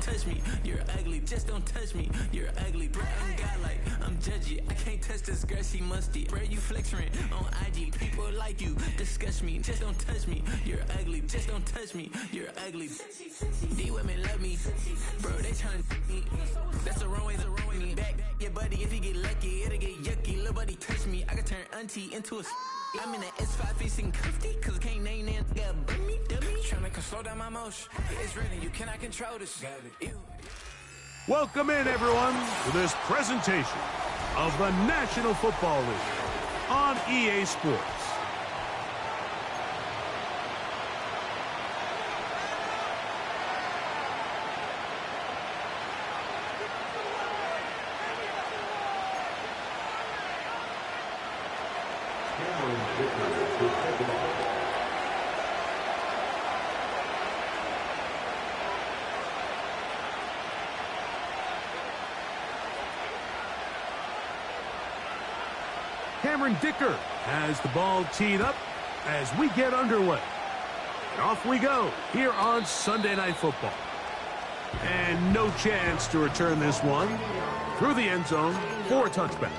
don't touch me. You're ugly, just don't touch me. You're ugly, bro. I'm godlike, I'm judgy. I can't touch this girl, she musty. Bro, you flexing on IG. People like you, disgust me. Just don't touch me. You're ugly, just don't touch me. You're ugly. These women love me, bro. They tryna me. That's the wrong way, the wrong way. Back your buddy, if you get lucky, it'll get yucky. Little buddy touch me, I can turn auntie into a. I'm in the S5 facing cuffy, cause I can't name that nigga but me, dummy. Tryna slow down my motion. It's written, you cannot control this. Welcome in, everyone, to this presentation of the National Football League on EA Sports. Cameron Dicker has the ball teed up as we get underway. And off we go here on Sunday Night Football. And no chance to return this one through the end zone for a touchback.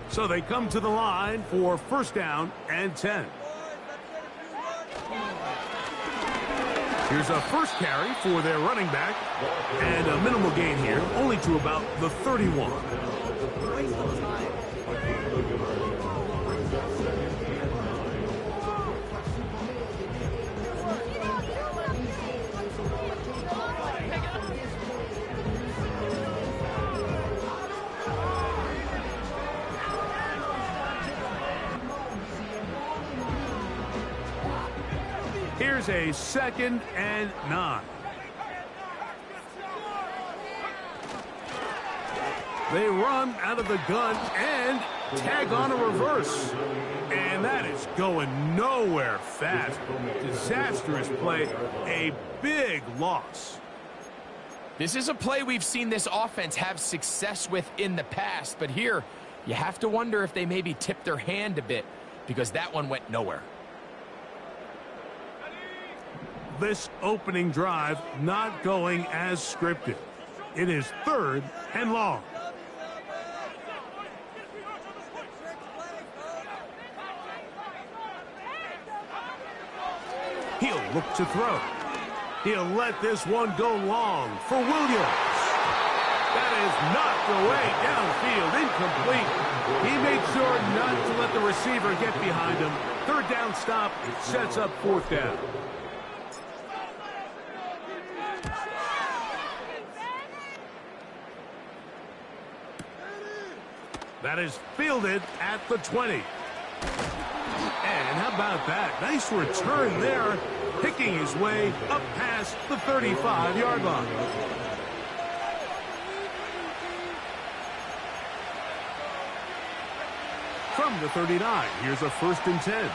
So they come to the line for first down and 10. Here's a first carry for their running back, and a minimal gain here, only to about the 31. Here's a 2nd and 9. They run out of the gun and tag on a reverse. And that is going nowhere fast. Disastrous play. A big loss. This is a play we've seen this offense have success with in the past. But here, you have to wonder if they maybe tipped their hand a bit, because that one went nowhere. This opening drive not going as scripted. It is 3rd and long. He'll look to throw. He'll let this one go long for Williams. That is knocked away downfield, incomplete. He made sure not to let the receiver get behind him. 3rd down stop sets up 4th down. That is fielded at the 20. And how about that? Nice return there, picking his way up past the 35-yard line. From the 39, here's a 1st and 10.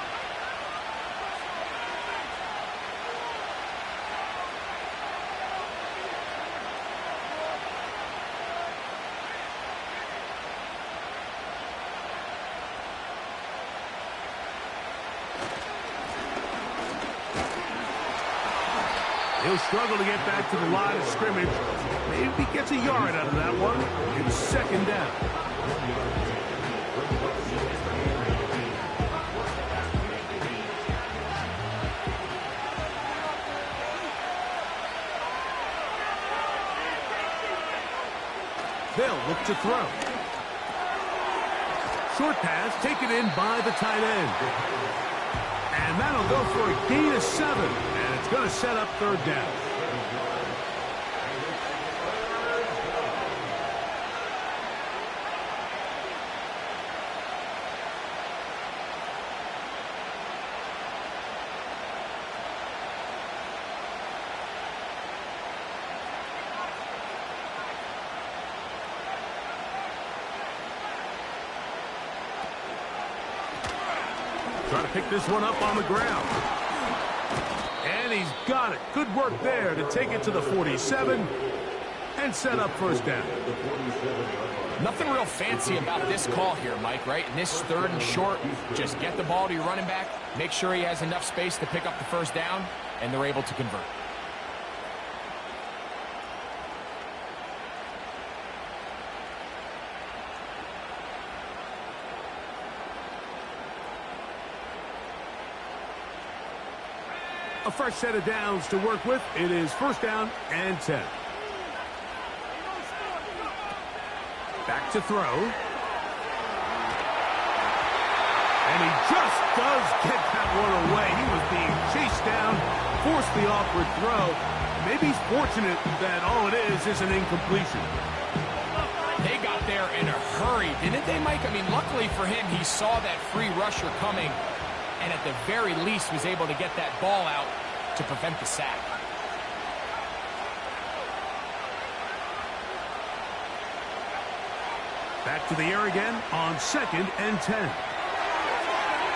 He'll struggle to get back to the line of scrimmage. Maybe he gets a yard out of that one. It's 2nd down. They'll look to throw. Short pass taken in by the tight end. And that'll go for a gain of 7. And it's going to set up 3rd down. Trying to pick this one up on the ground. And he's got it. Good work there to take it to the 47. and set up first down. Nothing real fancy about this call here, Mike, right? In this 3rd and short, just get the ball to your running back, make sure he has enough space to pick up the first down, and they're able to convert. A fresh set of downs to work with. It is first down and 10. Back to throw. And he just does get that one away. He was being chased down, forced the awkward throw. Maybe he's fortunate that all it is an incompletion. They got there in a hurry, didn't they, Mike? I mean, luckily for him, he saw that free rusher coming, and at the very least was able to get that ball out to prevent the sack. Back to the air again on 2nd and 10.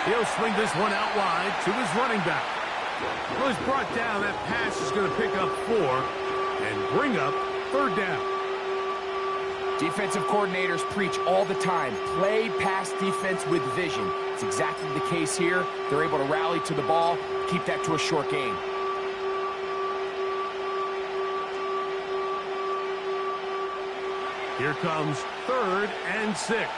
He'll swing this one out wide to his running back. Well, he's brought down. That pass is going to pick up 4 and bring up 3rd down. Defensive coordinators preach all the time, play pass defense with vision. It's exactly the case here. They're able to rally to the ball, keep that to a short gain. Here comes 3rd and 6.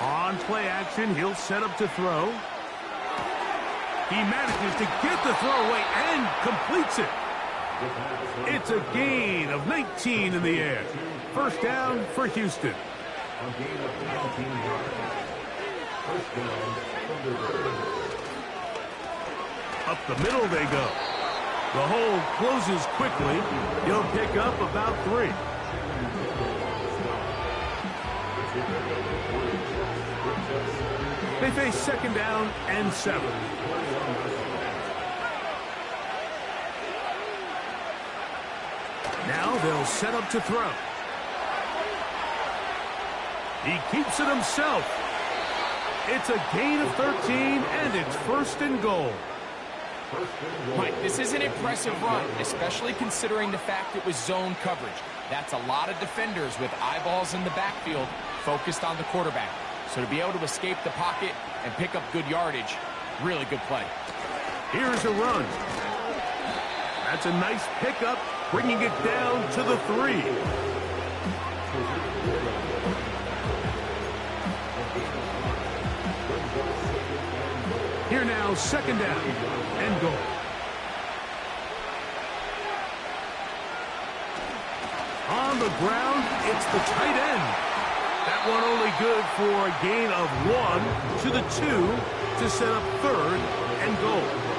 On play action, he'll set up to throw. He manages to get the throw away and completes it. It's a gain of 19 in the air. First down for Houston. Up the middle they go. The hole closes quickly. He'll pick up about 3. They face 2nd down and 7. Now they'll set up to throw. He keeps it himself. It's a gain of 13, and it's 1st and goal. Mike, this is an impressive run, especially considering the fact it was zone coverage. That's a lot of defenders with eyeballs in the backfield focused on the quarterback. So to be able to escape the pocket and pick up good yardage, really good play. Here's a run. That's a nice pickup, bringing it down to the 3. Here now, 2nd down and goal. On the ground, it's the tight end. That one only good for a gain of 1 to the 2 to set up 3rd and goal.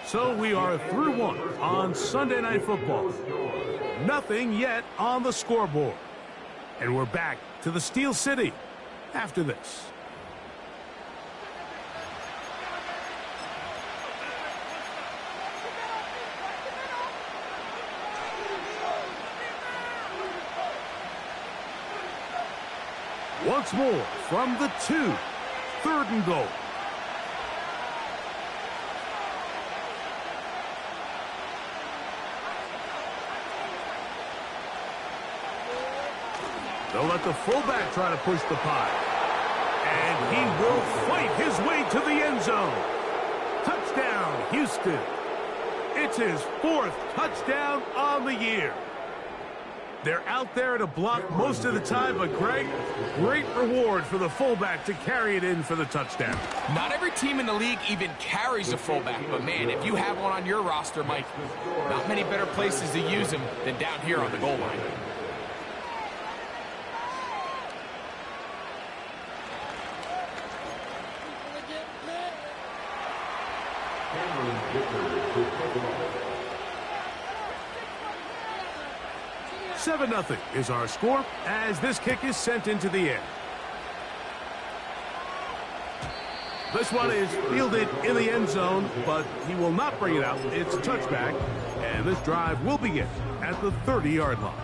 So we are through 1 on Sunday Night Football. Nothing yet on the scoreboard. And we're back to the Steel City after this. Once more from the 2, 3rd and goal. They'll let the fullback try to push the pile. And he will fight his way to the end zone. Touchdown, Houston. It's his 4th touchdown on the year. They're out there to block most of the time, but Greg, great reward for the fullback to carry it in for the touchdown. Not every team in the league even carries a fullback, but man, if you have one on your roster, Mike, not many better places to use him than down here on the goal line. Seven 0 is our score as this kick is sent into the air. This one is fielded in the end zone, but he will not bring it out. It's a touchback, and this drive will begin at the 30-yard line.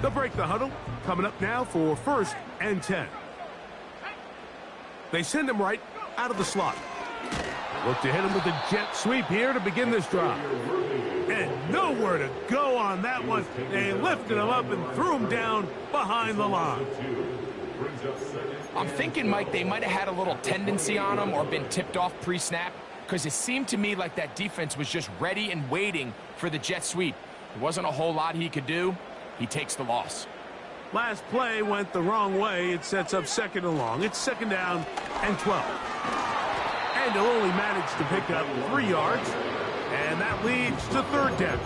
They'll break the huddle. Coming up now for 1st and 10. They send him right out of the slot. Look to hit him with a jet sweep here to begin this drive. And nowhere to go on that one. They lifted him up and threw him down behind the line. I'm thinking, Mike, they might have had a little tendency on him or been tipped off pre-snap, because it seemed to me like that defense was just ready and waiting for the jet sweep. There wasn't a whole lot he could do. He takes the loss. Last play went the wrong way. It sets up 2nd and long. It's 2nd down and 12. And he'll only manage to pick up 3 yards. And that leads to 3rd down.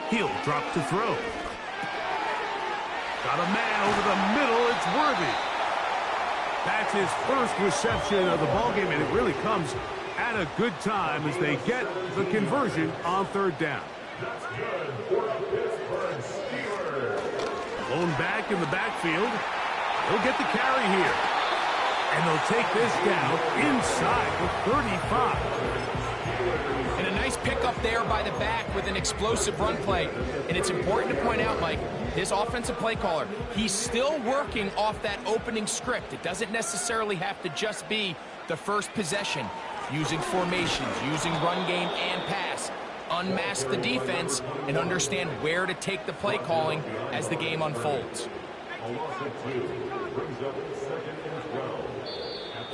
He'll drop to throw. Got a man over the middle. It's Worthy. That's his first reception of the ballgame, and it really comes at a good time as they get the conversion on 3rd down. Blown back in the backfield. He'll get the carry here. And they'll take this down inside the 35. And a nice pickup there by the back with an explosive run play. And it's important to point out, Mike, his offensive play caller, he's still working off that opening script. It doesn't necessarily have to just be the first possession. Using formations, using run game and pass. Unmask the defense and understand where to take the play calling as the game unfolds.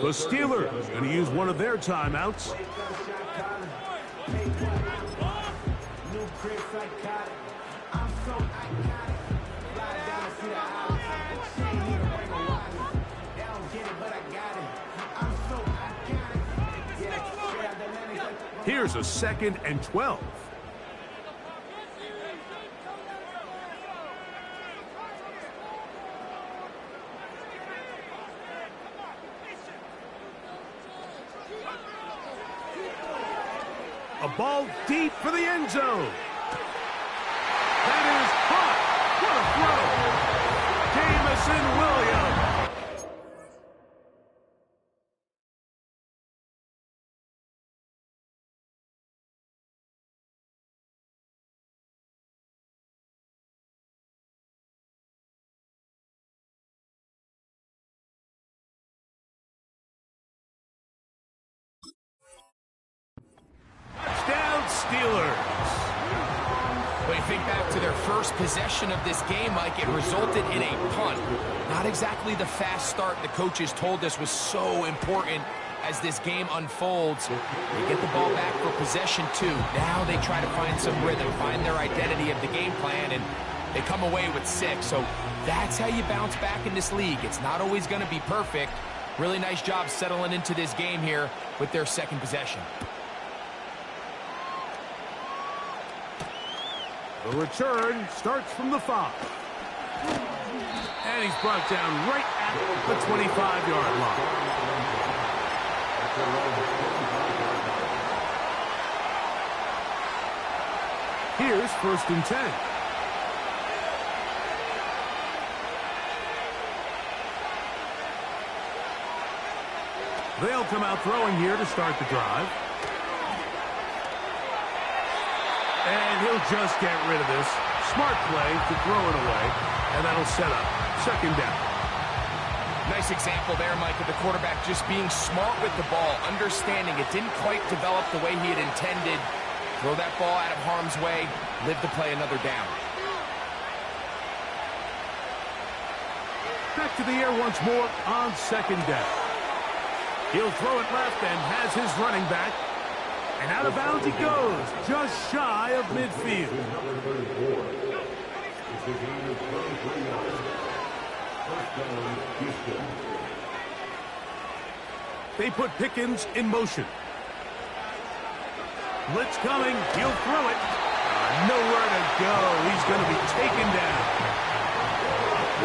The Steelers going to use one of their timeouts. Here's a 2nd and 12. A ball deep for the end zone. That is caught. What a throw. Jamison Williams. Steelers. When you think back to their first possession of this game, Mike, it resulted in a punt. Not exactly the fast start the coaches told us was so important as this game unfolds. They get the ball back for possession 2. Now they try to find some rhythm, find their identity of the game plan, and they come away with 6. So that's how you bounce back in this league. It's not always going to be perfect. Really nice job settling into this game here with their 2nd possession. The return starts from the 5. And he's brought down right at the 25-yard line. Here's 1st and 10. They'll come out throwing here to start the drive. And he'll just get rid of this. Smart play to throw it away. And that'll set up 2nd down. Nice example there, Mike, of the quarterback just being smart with the ball, understanding it didn't quite develop the way he had intended. Throw that ball out of harm's way, live to play another down. Back to the air once more on 2nd down. He'll throw it left and has his running back. And out of bounds he goes, just shy of midfield. They put Pickens in motion. Blitz coming, he'll throw it. Nowhere to go. He's going to be taken down.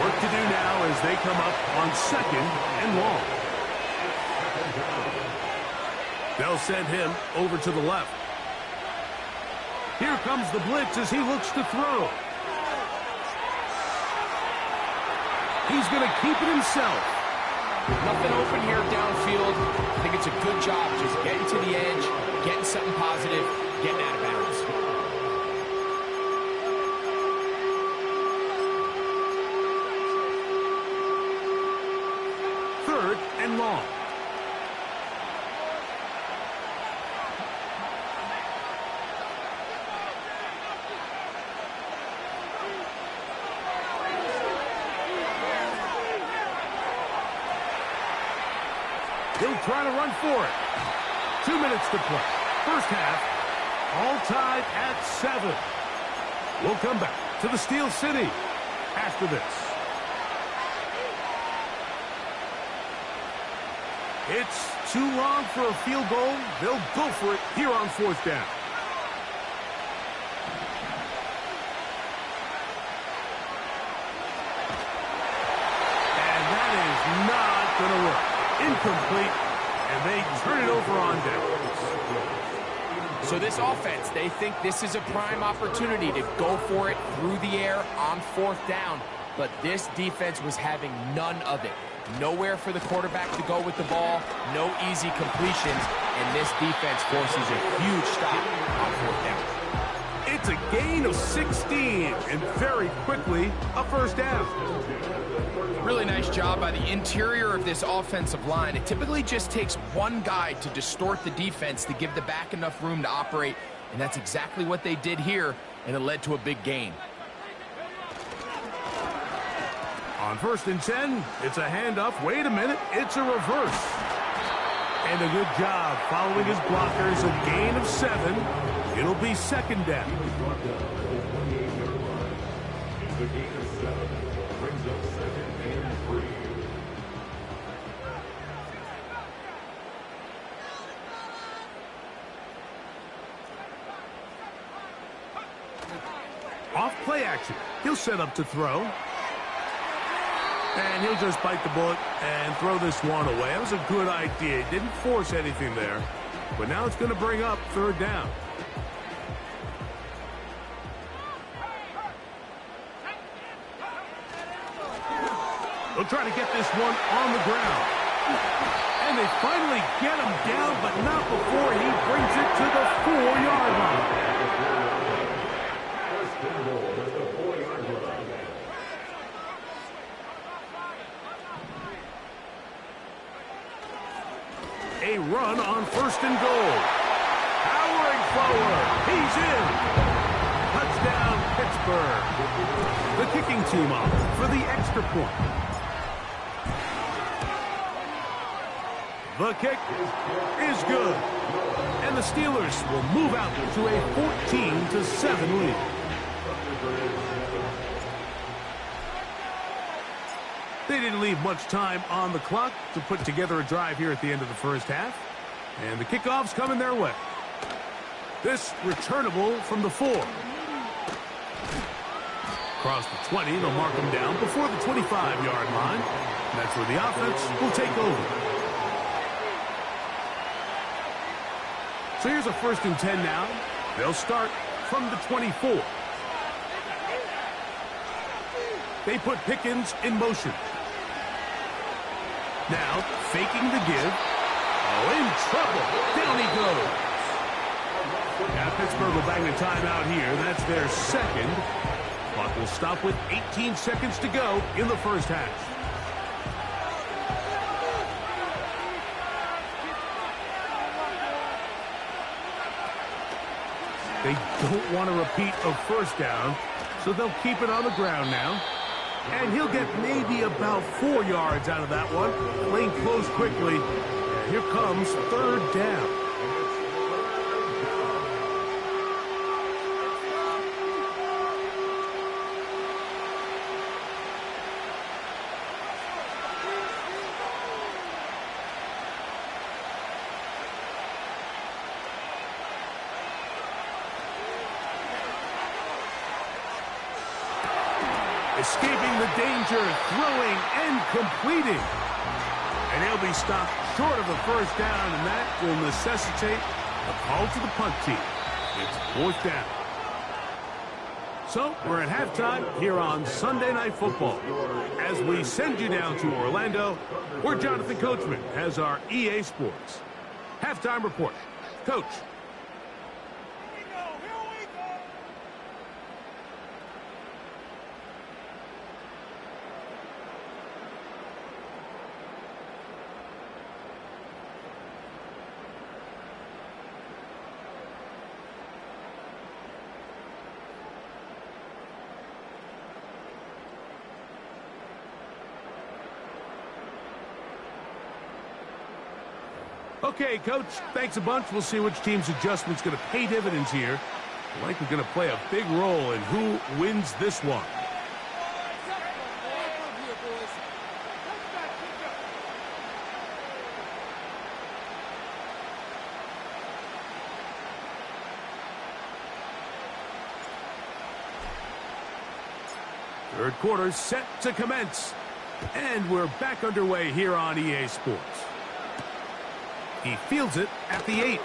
Work to do now as they come up on 2nd and long. They'll send him over to the left. Here comes the blitz as he looks to throw. He's going to keep it himself. Nothing open here downfield. I think it's a good job just getting to the edge, getting something positive, getting out of bounds. Third and long. He'll try to run for it. 2 minutes to play. First half, all tied at 7. We'll come back to the Steel City after this. It's too long for a field goal. They'll go for it here on 4th down. And that is not going to work. Incomplete, and they turn it over on downs. So this offense, they think this is a prime opportunity to go for it through the air on 4th down, but this defense was having none of it. Nowhere for the quarterback to go with the ball, no easy completions, and this defense forces a huge stop on 4th down. It's a gain of 16, and very quickly, a first down. Really nice job by the interior of this offensive line. It typically just takes one guy to distort the defense to give the back enough room to operate, and that's exactly what they did here, and it led to a big gain. On 1st and 10, it's a handoff. Wait a minute, it's a reverse. And a good job following his blockers, a gain of 7. It'll be 2nd down. Off play action. He'll set up to throw. And he'll just bite the bullet and throw this one away. That was a good idea. He didn't force anything there. But now it's going to bring up 3rd down. They'll try to get this one on the ground. And they finally get him down, but not before he brings it to the 4-yard line. A run on 1st and goal. Powering forward. He's in. Touchdown, Pittsburgh. The kicking team off for the extra point. The kick is good. And the Steelers will move out to a 14-7 lead. They didn't leave much time on the clock to put together a drive here at the end of the first half. And the kickoff's coming their way. This returnable from the 4. Across the 20, they'll mark him down before the 25-yard line. That's where the offense will take over. So here's a 1st and 10 now. They'll start from the 24. They put Pickens in motion. Now, faking the give. Oh, in trouble. Down he goes. Now, Pittsburgh will bang the timeout here. That's their 2nd. Clock will stop with 18 seconds to go in the first half. They don't want to repeat a first down, so they'll keep it on the ground now. And he'll get maybe about 4 yards out of that one. Playing close quickly. And here comes 3rd down. Escaping the danger, throwing and completing. And he'll be stopped short of a first down, and that will necessitate a call to the punt team. It's fourth down. So we're at halftime here on Sunday Night Football. As we send you down to Orlando, where Jonathan Coachman has our EA Sports halftime report. Coach. Okay, Coach, thanks a bunch. We'll see which team's adjustment's going to pay dividends here. Likely going to play a big role in who wins this one. Third quarter set to commence. And we're back underway here on EA Sports. He fields it at the 8.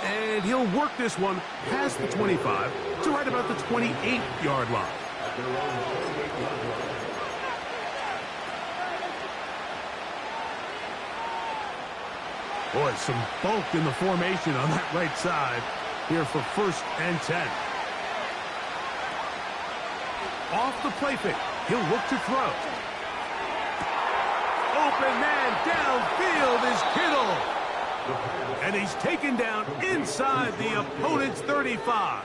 And he'll work this one past the 25 to right about the 28-yard line. Boy, some bulk in the formation on that right side here for 1st and 10. Off the play fake, he'll look to throw. Open man downfield is Kittle. And he's taken down inside the opponent's 35.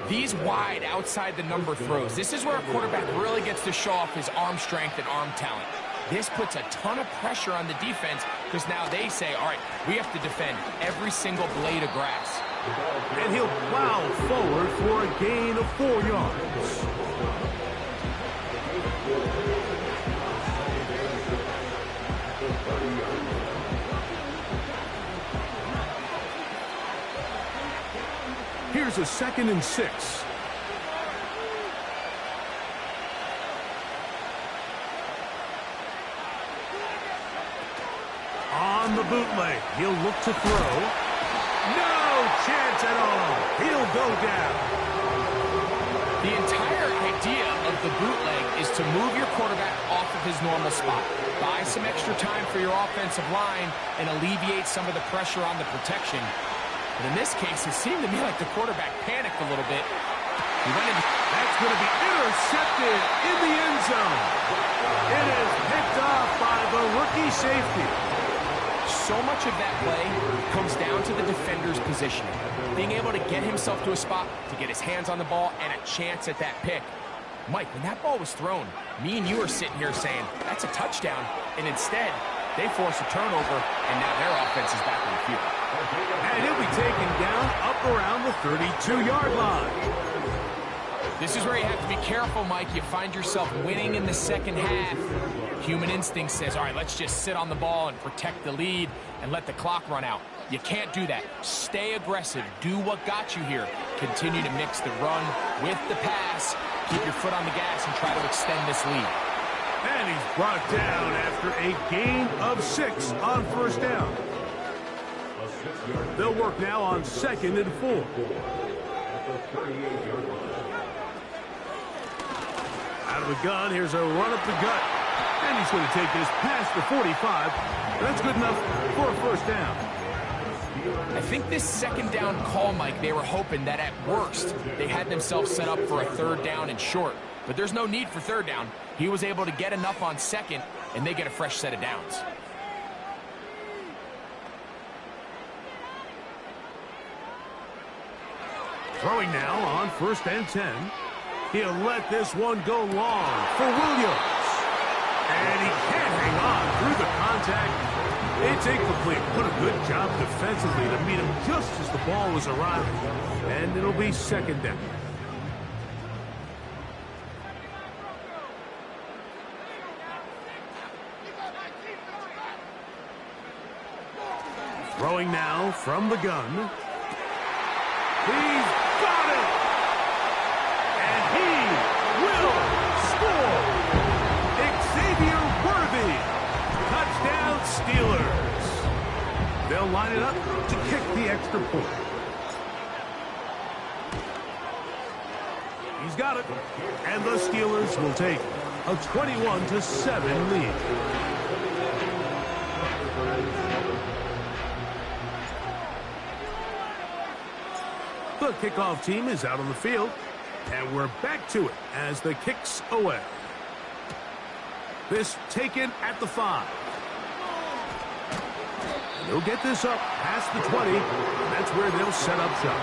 These wide outside the number throws. This is where a quarterback really gets to show off his arm strength and arm talent. This puts a ton of pressure on the defense because now they say, all right, we have to defend every single blade of grass. And he'll plow forward for a gain of 4 yards. Here's a 2nd and 6. On the bootleg, he'll look to throw. No chance at all. He'll go down. The entire idea of the bootleg is to move your quarterback off of his normal spot. Buy some extra time for your offensive line and alleviate some of the pressure on the protection. But in this case, it seemed to me like the quarterback panicked a little bit. He went in. That's going to be intercepted in the end zone. It is picked off by the rookie safety. So much of that play comes down to the defender's positioning. Being able to get himself to a spot to get his hands on the ball and a chance at that pick. Mike, when that ball was thrown, me and you are sitting here saying, that's a touchdown. And instead, they force a turnover, and now their offense is back on the field. And he'll be taken down up around the 32-yard line. This is where you have to be careful, Mike. You find yourself winning in the second half. Human instinct says, all right, let's just sit on the ball and protect the lead and let the clock run out. You can't do that. Stay aggressive. Do what got you here. Continue to mix the run with the pass. Keep your foot on the gas and try to extend this lead. And he's brought down after a gain of 6 on 1st down. They'll work now on 2nd and 4. Out of the gun, here's a run up the gut. And he's going to take this past the 45. That's good enough for a 1st down. I think this 2nd down call, Mike, they were hoping that at worst they had themselves set up for a 3rd down and short. But there's no need for 3rd down. He was able to get enough on 2nd, and they get a fresh set of downs. Throwing now on 1st and 10. He'll let this one go long for Williams. And he can't hang on through the contact. It's incomplete. What a good job defensively to meet him just as the ball was arriving. And it'll be 2nd down. Throwing now from the gun. He's got it! line it up to kick the extra point. He's got it. And the Steelers will take a 21-7 lead. The kickoff team is out on the field, and we're back to it as the kick's away. This taken at the 5. And they'll get this up past the 20. That's where they'll set up shop.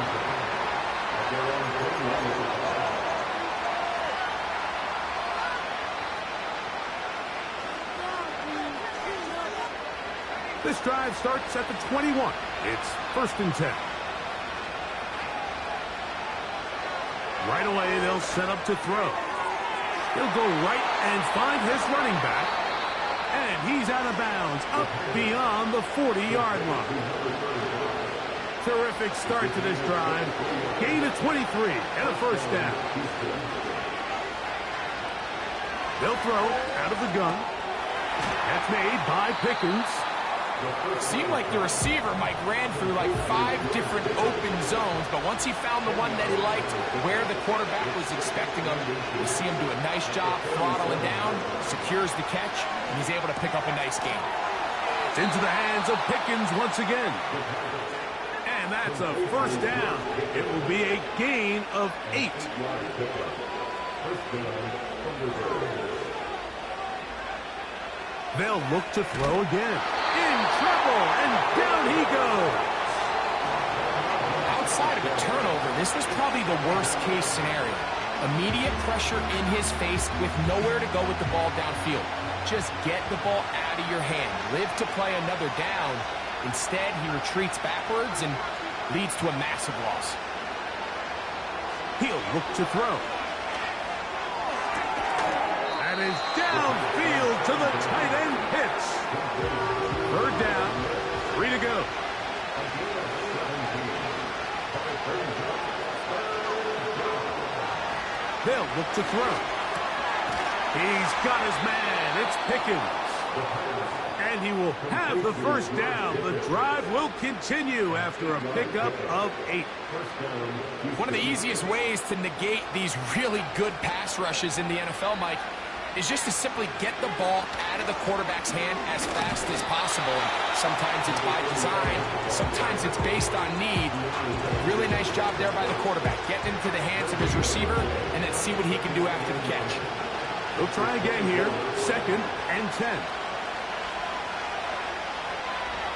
This drive starts at the 21. It's 1st and 10. Right away, they'll set up to throw. He'll go right and find his running back. And he's out of bounds, up beyond the 40-yard line. Terrific start to this drive. Gain of 23 and a 1st down. They'll throw out of the gun. That's made by Pickens. It seemed like the receiver, Mike, ran through like 5 different open zones, but once he found the one that he liked, where the quarterback was expecting him, we see him do a nice job throttling down, secures the catch, and he's able to pick up a nice gain. It's into the hands of Pickens once again. And that's a 1st down. It will be a gain of 8. They'll look to throw again. In trouble, and down he goes. Outside of a turnover, this was probably the worst-case scenario. Immediate pressure in his face with nowhere to go with the ball downfield. Just get the ball out of your hand. Live to play another down. Instead, he retreats backwards and leads to a massive loss. He'll look to throw. That is downfield to the tight end Pitts. 3rd down, 3 to go. They'll look to throw. He's got his man. It's Pickens. And he will have the 1st down. The drive will continue after a pickup of 8. One of the easiest ways to negate these really good pass rushes in the NFL, Mike, is just to simply get the ball out of the quarterback's hand as fast as possible. And sometimes it's by design, sometimes it's based on need. Really nice job there by the quarterback, getting into the hands of his receiver, and then see what he can do after the catch. They'll try again here, 2nd and 10.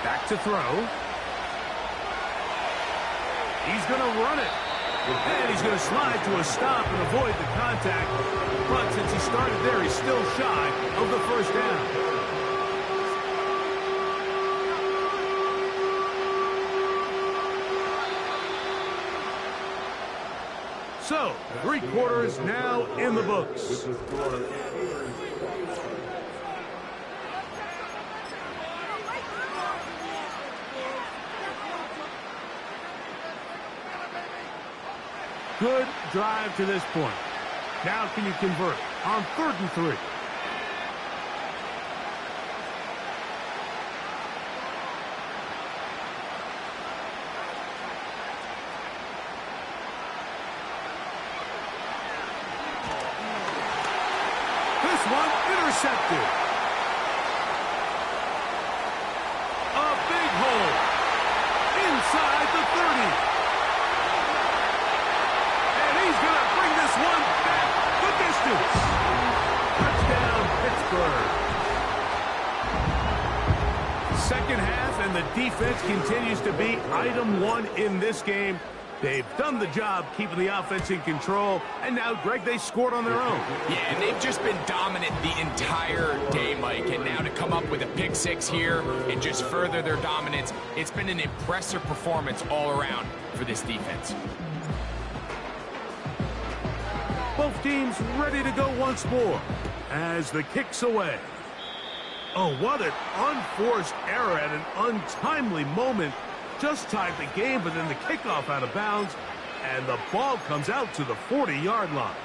Back to throw. He's going to run it. And he's going to slide to a stop and avoid the contact. But since he started there, he's still shy of the 1st down. So, 3 quarters now in the books. Good drive to this point. Now can you convert on 3rd and 3? This one intercepted. A big hole inside the 30. He's going to bring this one back the distance. Touchdown, Pittsburgh. 2nd half, and the defense continues to be item 1 in this game. They've done the job keeping the offense in control, and now, Greg, they scored on their own. Yeah, and they've just been dominant the entire day, Mike, and now to come up with a pick 6 here and just further their dominance, it's been an impressive performance all around for this defense. Both teams ready to go once more as the kick's away. Oh, what an unforced error at an untimely moment. Just tied the game, but then the kickoff out of bounds, and the ball comes out to the 40-yard line.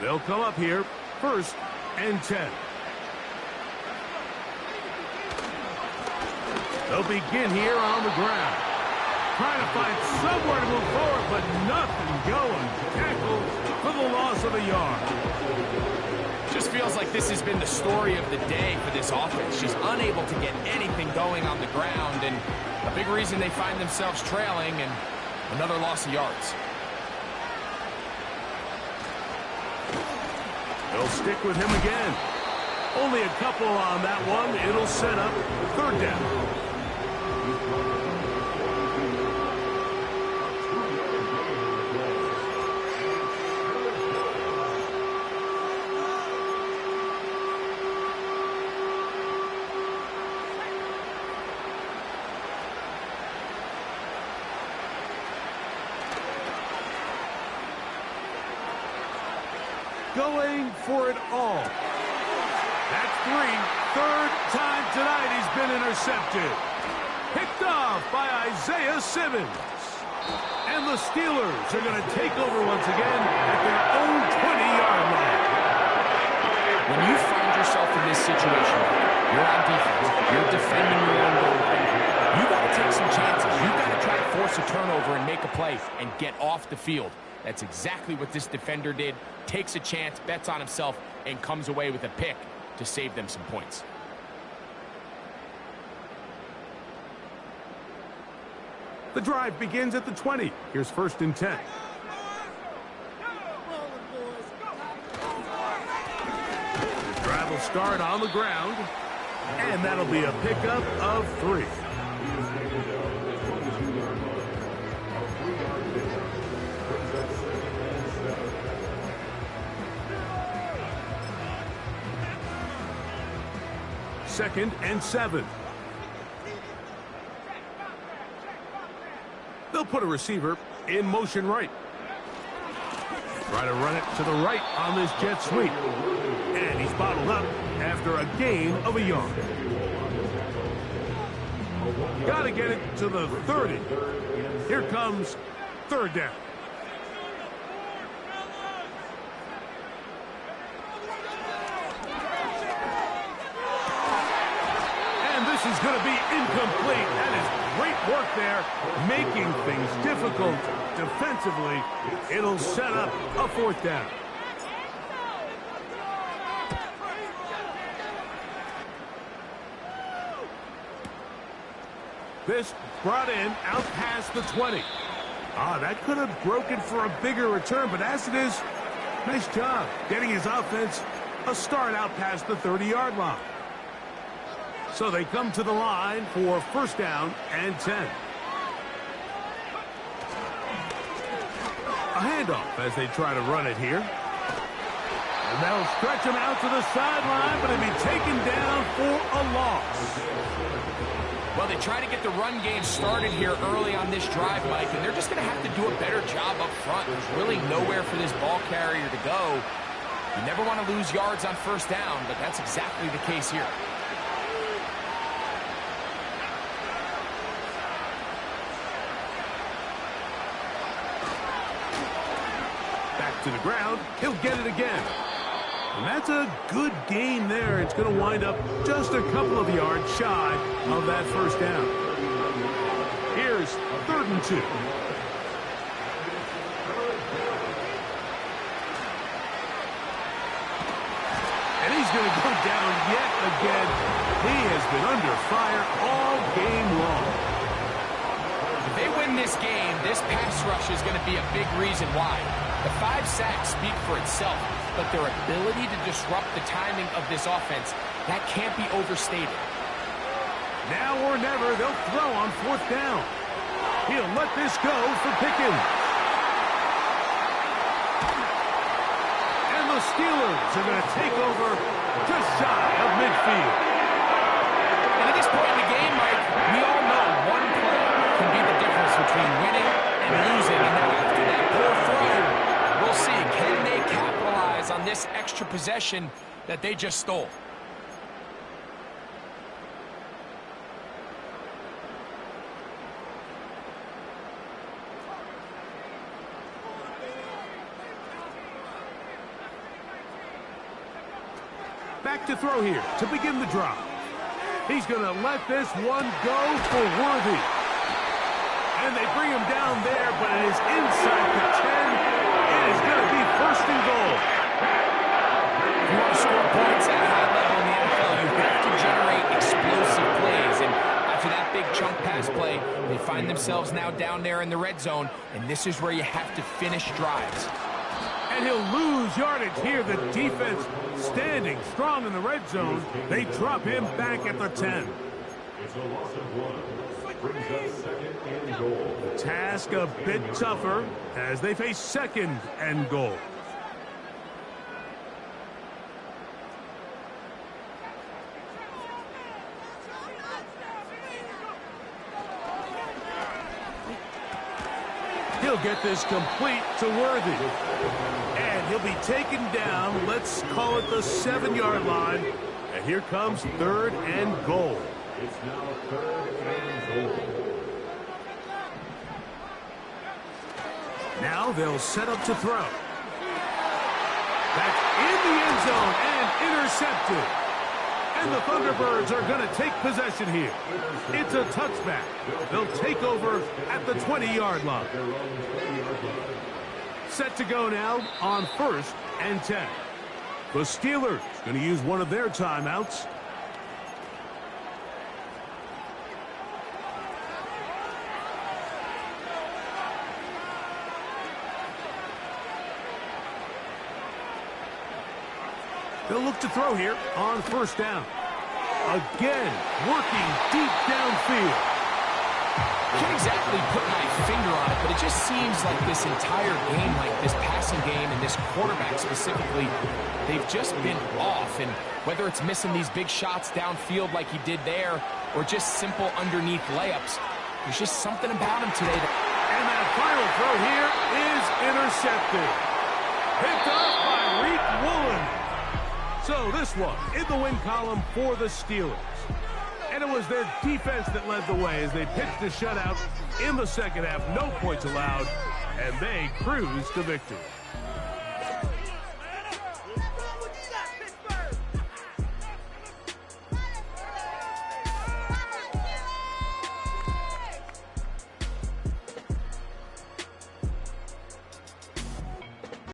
They'll come up here, 1st and 10. They'll begin here on the ground. Trying to find somewhere to move forward, but nothing going. Tackle for the loss of a yard. Just feels like this has been the story of the day for this offense. She's unable to get anything going on the ground, and a big reason they find themselves trailing, and another loss of yards. They'll stick with him again. Only a couple on that one. It'll set up third down. Going for it all. That's three. Third time tonight he's been intercepted. Picked off by Isaiah Simmons. And the Steelers are going to take over once again at their own 20-yard line. When you find yourself in this situation, you're on defense, you're defending your own goal line, you got to take some chances. You've got to try to force a turnover and make a play and get off the field. That's exactly what this defender did. Takes a chance, bets on himself, and comes away with a pick to save them some points. The drive begins at the 20. Here's 1st and 10. The drive will start on the ground, and that'll be a pickup of 3. Second and 7. They'll put a receiver in motion right. Try to run it to the right on this jet sweep. And he's bottled up after a gain of a yard. Got to get it to the 30. Here comes third down. Is going to be incomplete. That is great work there, making things difficult defensively. It'll set up a 4th down. This brought in out past the 20. That could have broken for a bigger return, but as it is, nice job getting his offense a start out past the 30-yard line. So they come to the line for 1st down and 10. A handoff as they try to run it here. And they'll stretch him out to the sideline, but he'll be taken down for a loss. Well, they try to get the run game started here early on this drive, Mike, and they're just going to have to do a better job up front. There's really nowhere for this ball carrier to go. You never want to lose yards on 1st down, but that's exactly the case here. To the ground, he'll get it again. And that's a good gain there. It's going to wind up just a couple of yards shy of that 1st down. Here's 3rd and 2. And he's going to go down yet again. He has been under fire all game long. If they win this game, this pass rush is going to be a big reason why. The 5 sacks speak for itself, but their ability to disrupt the timing of this offense, that can't be overstated. Now or never, they'll throw on 4th down. He'll let this go for Pickens. And the Steelers are going to take over just shy of midfield. And at this point in the game, Mike, we all know one play can be the difference between winning and losing. And now after that poor throw, we'll see, can they capitalize on this extra possession that they just stole? Back to throw here to begin the drive. He's going to let this one go for Worthy. And they bring him down there, but it is inside the 10. It is going to be first and goal. If you want to score points at a high level in the NFL, you have to generate explosive plays. And after that big chunk pass play, they find themselves now down there in the red zone, and this is where you have to finish drives. And he'll lose yardage here. The defense standing strong in the red zone. They drop him back at the 10. It's a loss of 1. Brings up second and goal. The task a bit tougher as they face second and goal. He'll get this complete to Worthy. And he'll be taken down, let's call it the 7-yard line. And here comes third and goal. It's now third and goal. Now they'll set up to throw. That's in the end zone and intercepted. And the Thunderbirds are going to take possession here. It's a touchback. They'll take over at the 20-yard line. Set to go now on first and 10. The Steelers going to use one of their timeouts. They'll look to throw here on first down. Again, working deep downfield. Can't exactly put my finger on it, but it just seems like this entire game, like this passing game and this quarterback specifically, they've just been off. And whether it's missing these big shots downfield like he did there, or just simple underneath layups, there's just something about him today. And that final throw here is intercepted. Picked up by Reek Woolen. So this one in the win column for the Steelers. And it was their defense that led the way as they pitched a shutout in the second half. No points allowed, and they cruised to victory.